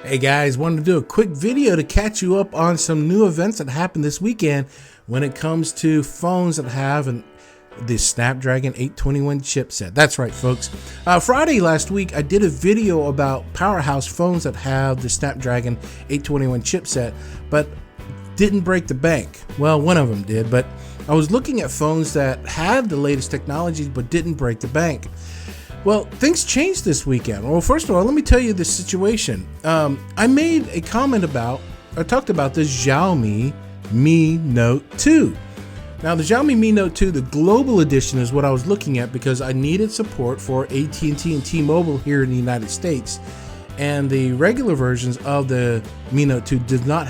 Hey guys, wanted to do a quick video to catch you up on some new events that happened this weekend when it comes to phones that have the Snapdragon 821 chipset. That's right, folks. Friday last week, I did a video about powerhouse phones that have the Snapdragon 821 chipset, but didn't break the bank. Well, one of them did, but I was looking at phones that had the latest technologies but didn't break the bank. Well, things changed this weekend. Well, first of all, let me tell you the situation. I made a comment I talked about the Xiaomi Mi Note 2. Now, the Xiaomi Mi Note 2, the global edition, is what I was looking at because I needed support for AT&T and T-Mobile here in the United States. And the regular versions of the Mi Note 2 does not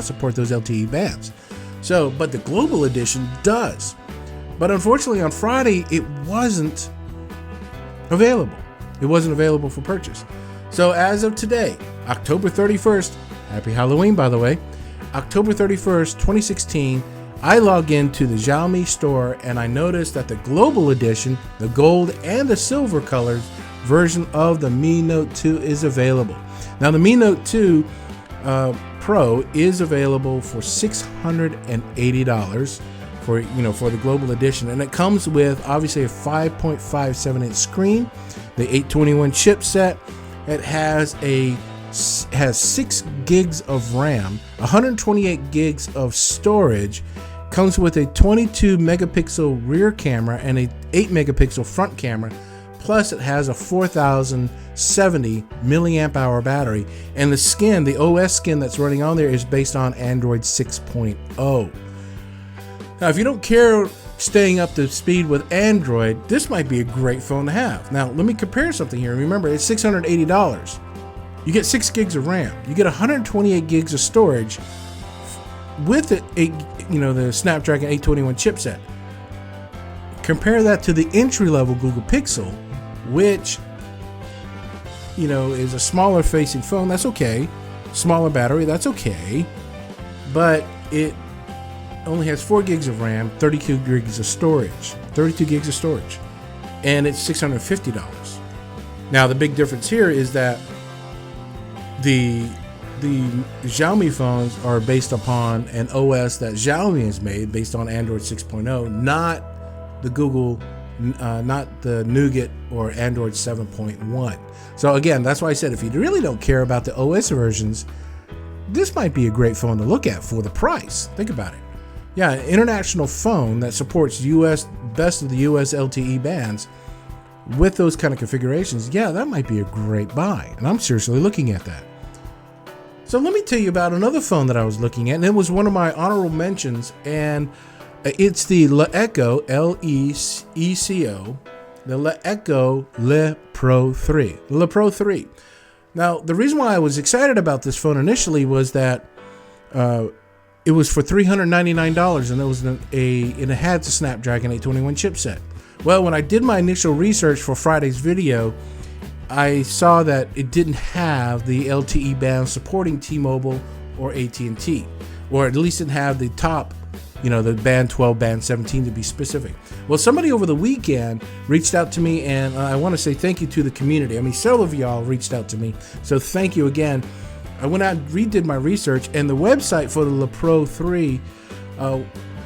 support those LTE bands. But the global edition does. But unfortunately, on Friday, it wasn't available. It wasn't available for purchase. So as of today, October 31st, happy Halloween, by the way, October 31st, 2016, I log into the Xiaomi store and I noticed that the global edition, the gold and the silver colors version of the Mi Note 2 is available. Now, the Mi Note 2 Pro is available for $680. For the global edition, and it comes with obviously a 5.57-inch screen, the 821 chipset. It has 6 gigs of RAM, 128 gigs of storage, comes with a 22 megapixel rear camera and a 8 megapixel front camera, plus it has a 4070 milliamp hour battery, and the OS skin that's running on there is based on Android 6.0. Now, if you don't care staying up to speed with Android, this might be a great phone to have. Now, let me compare something here. Remember, it's $680. You get 6 gigs of RAM. You get 128 gigs of storage with the Snapdragon 821 chipset. Compare that to the entry-level Google Pixel, which is a smaller facing phone. That's okay. Smaller battery. That's okay. But it only has 4 gigs of RAM, 32 gigs of storage, and it's $650. Now, the big difference here is that the Xiaomi phones are based upon an OS that Xiaomi has made based on Android 6.0, not the Google, not the Nougat or Android 7.1. So again, that's why I said if you really don't care about the OS versions, this might be a great phone to look at for the price. Think about it. Yeah, an international phone that supports best of the US LTE bands with those kind of configurations, yeah, that might be a great buy. And I'm seriously looking at that. So let me tell you about another phone that I was looking at, and it was one of my honorable mentions, and it's the LeEco, L-E-E-C-O, the LeEco Le Pro 3. Le Pro 3. Now, the reason why I was excited about this phone initially was that it was for $399, and it had the Snapdragon 821 chipset. Well, when I did my initial research for Friday's video, I saw that it didn't have the LTE band supporting T-Mobile or AT&T, or at least didn't have the top, the band 12, band 17 to be specific. Well, somebody over the weekend reached out to me, and I want to say thank you to the community. I mean, several of y'all reached out to me, so thank you again. I went out and redid my research, and the website for the Le Pro 3, I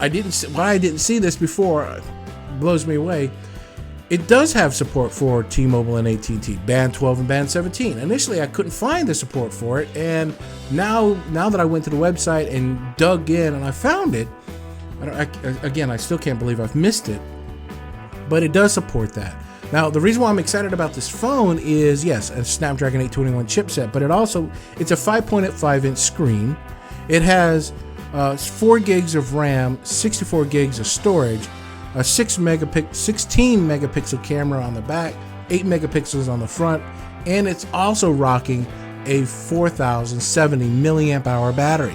didn't see this before, blows me away. It does have support for T-Mobile and AT&T, band 12 and band 17. Initially, I couldn't find the support for it, and now that I went to the website and dug in and I found it, I still can't believe I've missed it, but it does support that. Now, the reason why I'm excited about this phone is, yes, a Snapdragon 821 chipset, but it's a 5.85-inch screen. It has 4 gigs of RAM, 64 gigs of storage, a 16 megapixel camera on the back, 8 megapixels on the front, and it's also rocking a 4070 milliamp hour battery.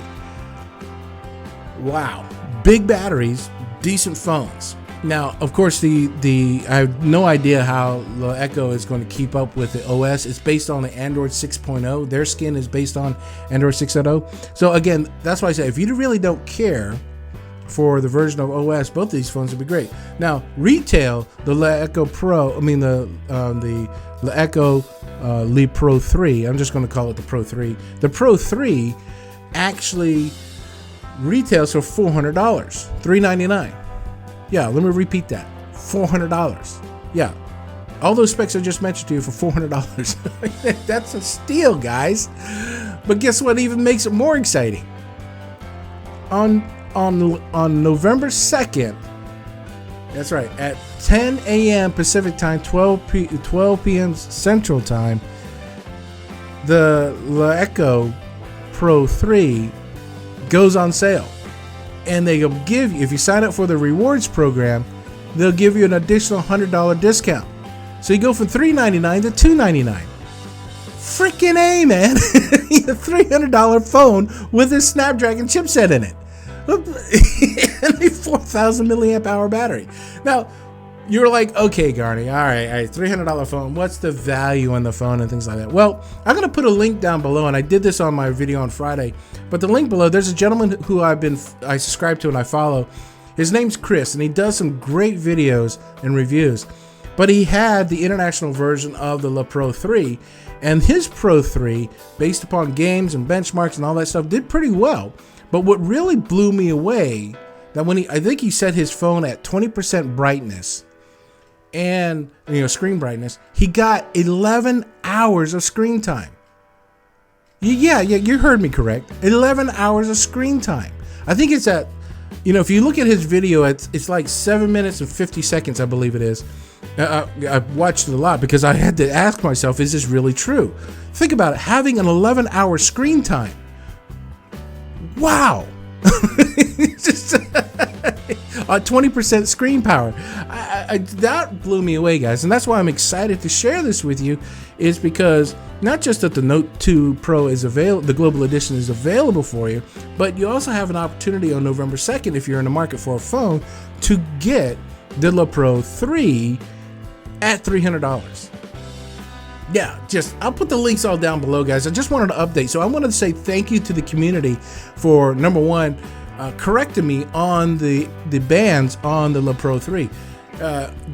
Wow, big batteries, decent phones. Now, of course, I have no idea how LeEco is going to keep up with the OS. It's based on the Android 6.0. Their skin is based on Android 6.0. So again, that's why I say if you really don't care for the version of OS, both of these phones would be great. Now, retail, the LeEco Pro, the the Echo Le Pro 3. I'm just going to call it the Pro 3. The Pro 3 actually retails for $400, $399. Yeah, let me repeat that. $400. Yeah. All those specs I just mentioned to you for $400. That's a steal, guys. But guess what even makes it more exciting? On November 2nd, that's right, at 10 a.m. Pacific time, 12 p.m. Central time, the Echo Pro 3 goes on sale. And they'll give you, if you sign up for the rewards program, they'll give you an additional $100 discount. So you go from $399 to $299. Freaking A, man. A $300 phone with a Snapdragon chipset in it. And a 4,000 milliamp hour battery. Now, you're like, okay, Garnie, all right, $300 phone. What's the value on the phone and things like that? Well, I'm going to put a link down below, and I did this on my video on Friday. But the link below, there's a gentleman who I subscribe to and I follow. His name's Chris, and he does some great videos and reviews. But he had the international version of the Le Pro 3, and his Pro 3, based upon games and benchmarks and all that stuff, did pretty well. But what really blew me away, that when I think he set his phone at 20% brightness and screen brightness, he got 11 hours of screen time. Yeah, you heard me correct. 11 hours of screen time. I think it's at, if you look at his video, it's like 7 minutes and 50 seconds, I believe it is. I watched it a lot because I had to ask myself, is this really true? Think about it, having an 11-hour screen time. Wow. Just 20% screen power. That blew me away, guys. And that's why I'm excited to share this with you, is because not just that the Note 2 Pro is available, the Global Edition is available for you, but you also have an opportunity on November 2nd, if you're in the market for a phone, to get the Le Pro 3 at $300. Yeah, I'll put the links all down below, guys. I just wanted to update. So I wanted to say thank you to the community for, number one, correcting me on the bands on the Le Pro 3.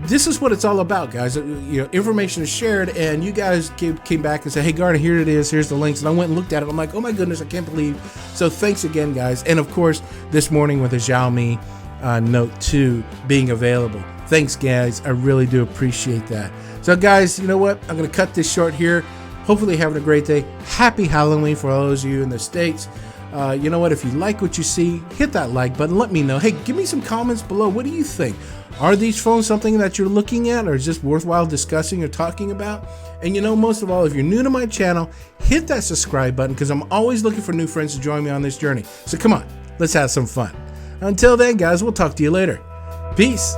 This is what it's all about, guys. Information is shared, and you guys came back and said, hey, Garnie, here it is. Here's the links. And I went and looked at it. I'm like, oh, my goodness, I can't believe. So thanks again, guys. And, of course, this morning with the Xiaomi Note 2 being available. Thanks, guys. I really do appreciate that. So, guys, you know what? I'm going to cut this short here. Hopefully having a great day. Happy Halloween for all those of you in the States. You know what? If you like what you see, hit that like button. Let me know. Hey, give me some comments below. What do you think? Are these phones something that you're looking at or is just worthwhile discussing or talking about? And most of all, if you're new to my channel, hit that subscribe button because I'm always looking for new friends to join me on this journey. So come on, let's have some fun. Until then, guys, we'll talk to you later. Peace.